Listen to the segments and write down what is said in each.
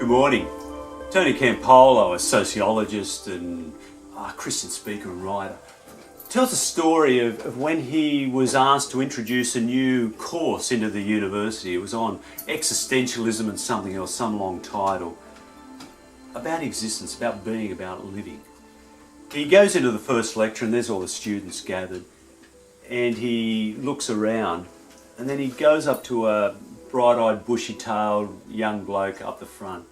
Good morning. Tony Campolo, a sociologist and Christian speaker and writer, tells a story of when he was asked to introduce a new course into the university. It was on existentialism and something else, some long title, about existence, about being, about living. He goes into the first lecture and there's all the students gathered, and he looks around, and then he goes up to a bright-eyed, bushy-tailed young bloke up the front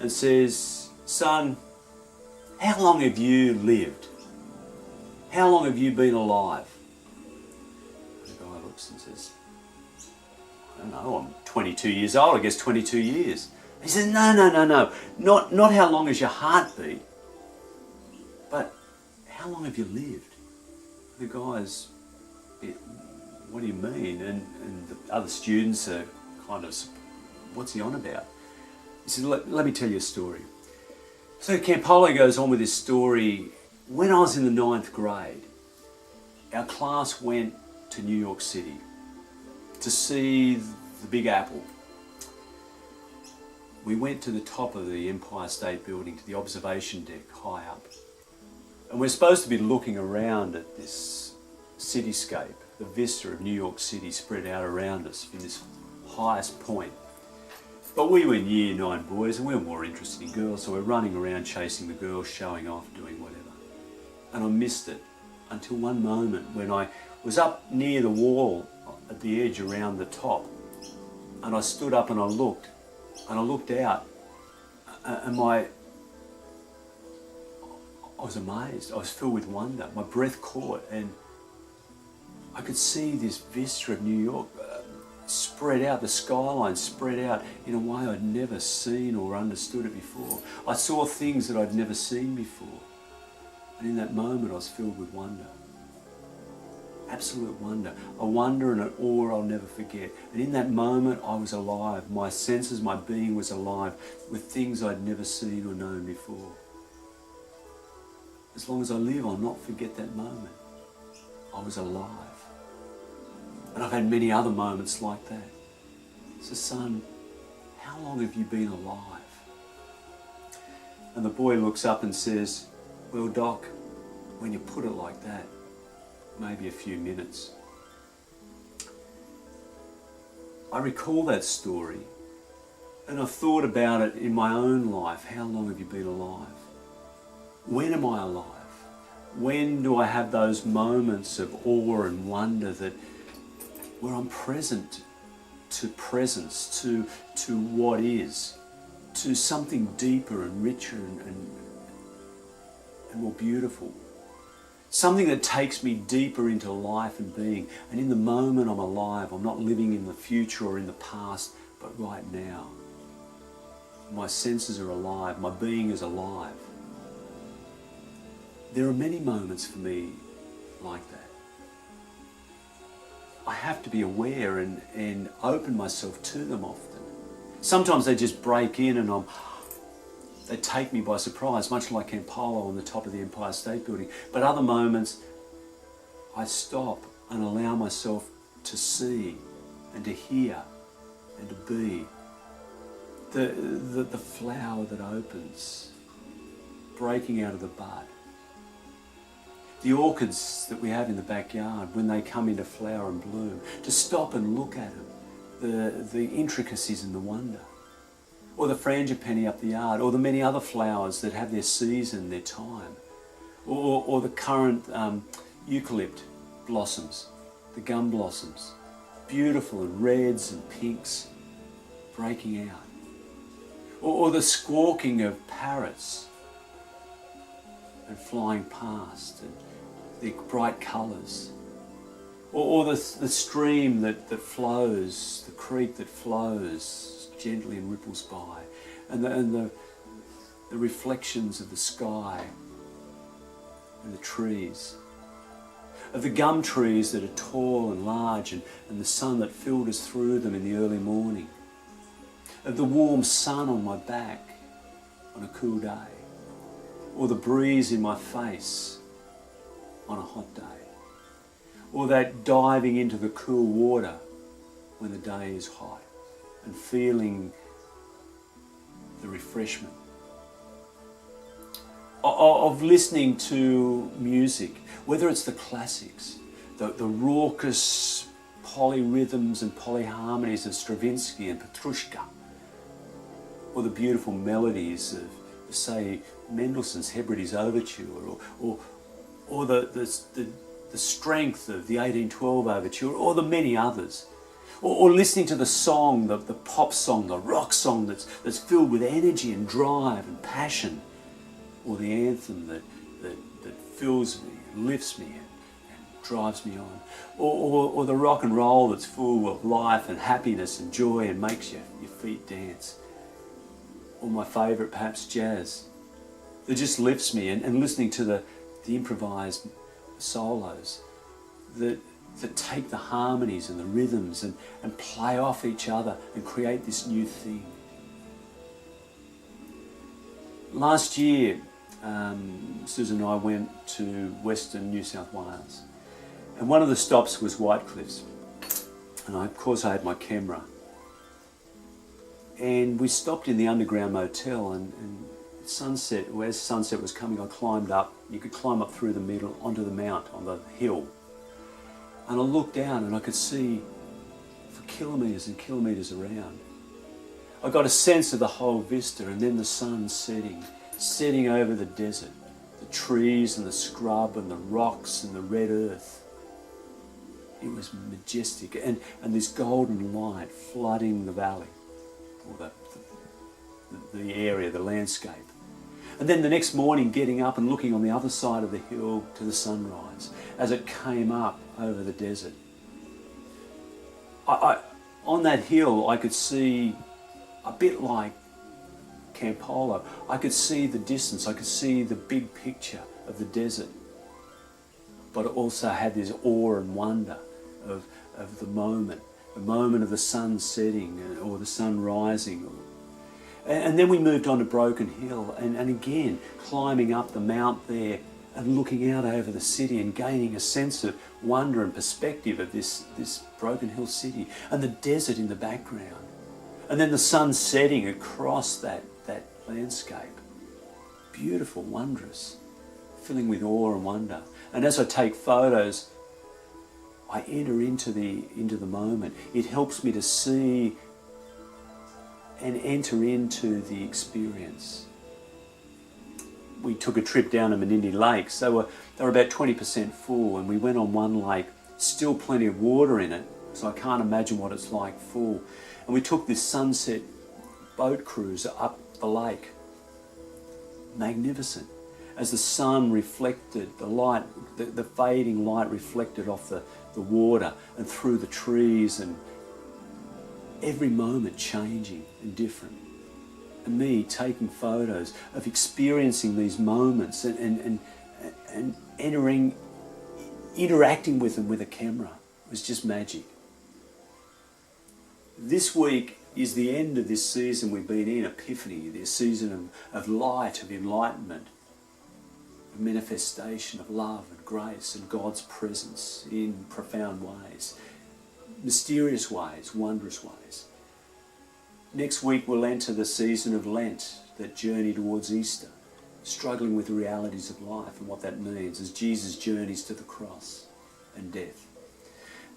and says, "Son, how long have you lived? How long have you been alive?" The guy looks and says, "I don't know, I'm 22 years old, I guess 22 years. He says, no, not how long has your heart beat, but how long have you lived?" The guy's, "What do you mean?" And the other students are kind of, "What's he on about?" He said, let me tell you a story. So Campolo goes on with this story. When I was in the 9th grade, our class went to New York City to see the Big Apple. We went to the top of the Empire State Building, to the observation deck high up. And we're supposed to be looking around at this cityscape, the vista of New York City spread out around us from this highest point. But we were Year 9 boys and we were more interested in girls, so we're running around chasing the girls, showing off, doing whatever. And I missed it until one moment when I was up near the wall at the edge around the top, and I stood up and I looked out, and I was amazed. I was filled with wonder. My breath caught, and I could see this vista of New York spread out, the skyline spread out in a way I'd never seen or understood it before. I saw things that I'd never seen before. And in that moment I was filled with wonder. Absolute wonder. A wonder and an awe I'll never forget. And in that moment I was alive. My senses, my being was alive with things I'd never seen or known before. As long as I live, I'll not forget that moment. I was alive. And I've had many other moments like that. So, son, how long have you been alive? And the boy looks up and says, "Well, Doc, when you put it like that, maybe a few minutes." I recall that story, and I've thought about it in my own life. How long have you been alive? When am I alive? When do I have those moments of awe and wonder where I'm present to presence, to what is, to something deeper and richer and more beautiful. Something that takes me deeper into life and being. And in the moment I'm alive. I'm not living in the future or in the past, but right now. My senses are alive. My being is alive. There are many moments for me like that. I have to be aware and open myself to them often. Sometimes they just break in and they take me by surprise, much like Campolo on the top of the Empire State Building. But other moments, I stop and allow myself to see and to hear and to be. The flower that opens, breaking out of the bud. The orchids that we have in the backyard, when they come into flower and bloom, to stop and look at them, the intricacies and the wonder. Or the frangipani up the yard, or the many other flowers that have their season, their time. Or the current eucalypt blossoms, the gum blossoms, beautiful and reds and pinks breaking out. Or the squawking of parrots and flying past, and the bright colours. Or the stream that flows, the creek that flows gently and ripples by, and the reflections of the sky and the trees. Of the gum trees that are tall and large, and the sun that filters through them in the early morning. Of the warm sun on my back on a cool day. Or the breeze in my face on a hot day. Or that diving into the cool water when the day is hot and feeling the refreshment. Of listening to music, whether it's the classics, the raucous polyrhythms and polyharmonies of Stravinsky and Petrushka, or the beautiful melodies of, say, Mendelssohn's Hebrides Overture, or the strength of the 1812 Overture, or the many others, or listening to the song, the pop song, the rock song that's filled with energy and drive and passion, or the anthem that fills me and lifts me and drives me on, or the rock and roll that's full of life and happiness and joy and makes your feet dance, or my favourite, perhaps jazz, that just lifts me, and listening to the improvised solos that take the harmonies and the rhythms and play off each other and create this new thing. Last year, Susan and I went to Western New South Wales, and one of the stops was White Cliffs, and of course I had my camera, and we stopped in the underground motel, and sunset, as sunset was coming, I climbed up. You could climb up through the middle onto the mount on the hill, and I looked down and I could see for kilometres and kilometres around. I got a sense of the whole vista, and then the sun setting over the desert, the trees and the scrub and the rocks and the red earth. It was majestic, and this golden light flooding the valley, or the area, the landscape. And then the next morning, getting up and looking on the other side of the hill to the sunrise as it came up over the desert. On that hill, I could see, a bit like Campolo, I could see the distance, I could see the big picture of the desert, but it also had this awe and wonder of the moment of the sun setting or the sun rising. And then we moved on to Broken Hill, and again climbing up the mount there and looking out over the city and gaining a sense of wonder and perspective of this Broken Hill city and the desert in the background. And then the sun setting across that landscape. Beautiful, wondrous, filling with awe and wonder. And as I take photos, I enter into the moment. It helps me to see and enter into the experience. We took a trip down to Menindee Lakes. They were about 20% full, and we went on one lake, still plenty of water in it, so I can't imagine what it's like full. And we took this sunset boat cruise up the lake. Magnificent. As the sun reflected, the light, the fading light reflected off the water and through the trees, and every moment changing and different. And me taking photos of experiencing these moments and interacting with them with a camera. It was just magic. This week is the end of this season we've been in, Epiphany, this season of light, of enlightenment, of manifestation of love and grace and God's presence in profound ways, mysterious ways, wondrous ways. Next week we'll enter the season of Lent, that journey towards Easter, struggling with the realities of life and what that means as Jesus journeys to the cross and death.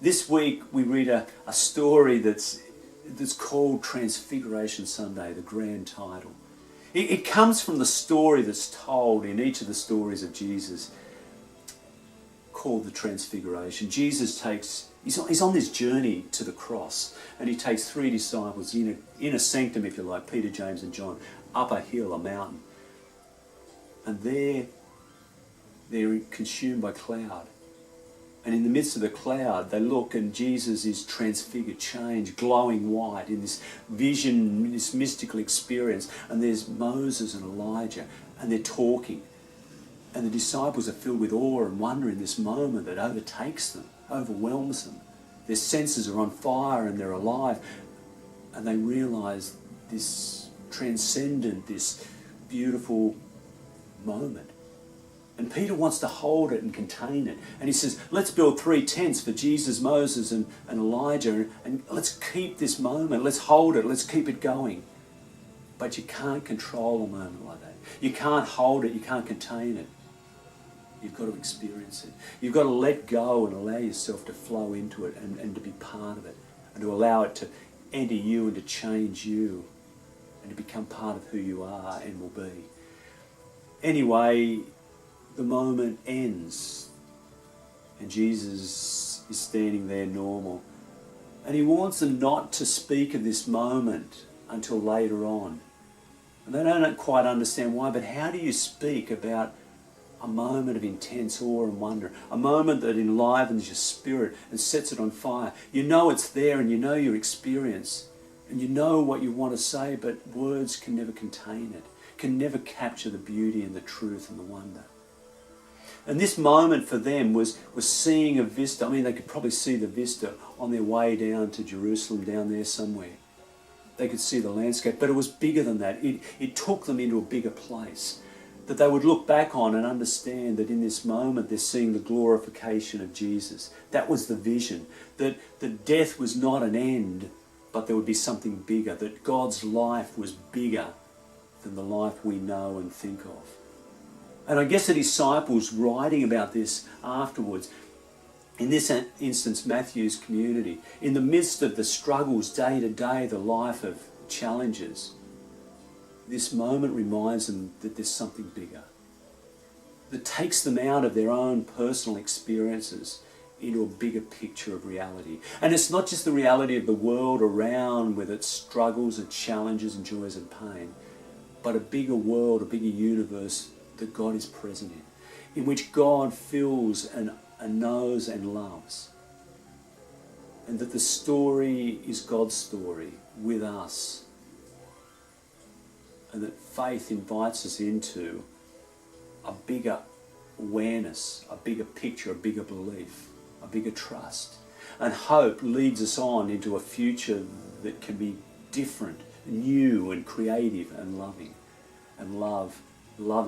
This week we read a story that's called Transfiguration Sunday, the grand title. It comes from the story that's told in each of the stories of Jesus, called the Transfiguration. Jesus he's on this journey to the cross, and he takes three disciples in a sanctum, if you like, Peter, James and John, up a hill, a mountain. And they're consumed by cloud. And in the midst of the cloud, they look, and Jesus is transfigured, changed, glowing white in this vision, this mystical experience. And there's Moses and Elijah, and they're talking. And the disciples are filled with awe and wonder in this moment that overtakes them, overwhelms them. Their senses are on fire and they're alive. And they realise this transcendent, this beautiful moment. And Peter wants to hold it and contain it. And he says, let's build 3 tents for Jesus, Moses and Elijah, and let's keep this moment, let's hold it, let's keep it going. But you can't control a moment like that. You can't hold it, you can't contain it. You've got to experience it. You've got to let go and allow yourself to flow into it and to be part of it, and to allow it to enter you and to change you and to become part of who you are and will be. Anyway, the moment ends and Jesus is standing there normal, and he wants them not to speak of this moment until later on. And they don't quite understand why, but how do you speak about a moment of intense awe and wonder, a moment that enlivens your spirit and sets it on fire? You know it's there, and you know your experience, and you know what you want to say, but words can never contain it, can never capture the beauty and the truth and the wonder. And this moment for them was seeing a vista. I mean, they could probably see the vista on their way down to Jerusalem, down there somewhere. They could see the landscape, but it was bigger than that. It took them into a bigger place that they would look back on and understand that in this moment they're seeing the glorification of Jesus. That was the vision, that death was not an end, but there would be something bigger, that God's life was bigger than the life we know and think of. And I guess the disciples writing about this afterwards, in this instance Matthew's community, in the midst of the struggles day to day, the life of challenges, this moment reminds them that there's something bigger, that takes them out of their own personal experiences into a bigger picture of reality. And it's not just the reality of the world around with its struggles and challenges and joys and pain, but a bigger world, a bigger universe that God is present in which God feels and knows and loves. And that the story is God's story with us. And that faith invites us into a bigger awareness, a bigger picture, a bigger belief, a bigger trust. And hope leads us on into a future that can be different, new and creative and loving. And love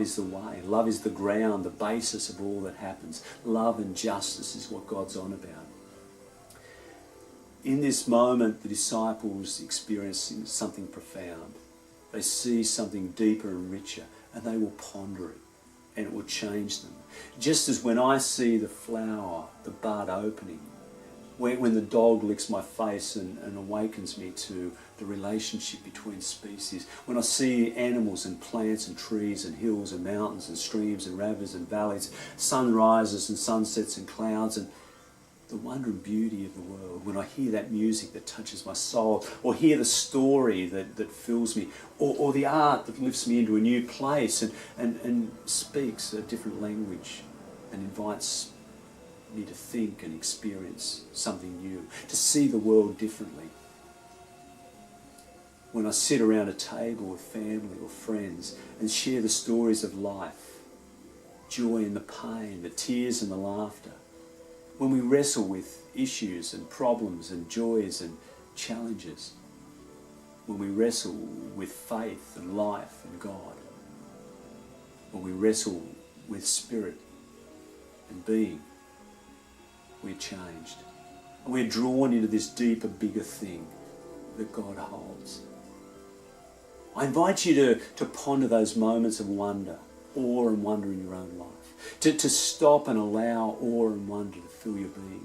is the way. Love is the ground, the basis of all that happens. Love and justice is what God's on about. In this moment, the disciples experience something profound. They see something deeper and richer, and they will ponder it, and it will change them. Just as when I see the flower, the bud opening, when the dog licks my face and awakens me to the relationship between species, when I see animals and plants and trees and hills and mountains and streams and rivers and valleys, sunrises and sunsets and clouds, and the wonder and beauty of the world, when I hear that music that touches my soul, or hear the story that fills me, or the art that lifts me into a new place and speaks a different language and invites me to think and experience something new, to see the world differently. When I sit around a table with family or friends and share the stories of life, joy and the pain, the tears and the laughter, when we wrestle with issues and problems and joys and challenges, when we wrestle with faith and life and God, when we wrestle with spirit and being, we're changed. And we're drawn into this deeper, bigger thing that God holds. I invite you to ponder those moments of wonder, awe and wonder in your own life. To stop and allow awe and wonder to fill your being.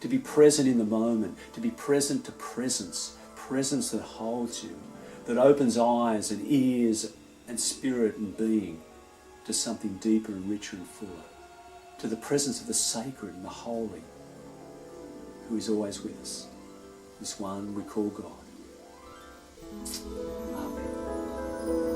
To be present in the moment. To be present to presence. Presence that holds you. That opens eyes and ears and spirit and being to something deeper and richer and fuller. To the presence of the sacred and the holy, who is always with us. This one we call God. Amen.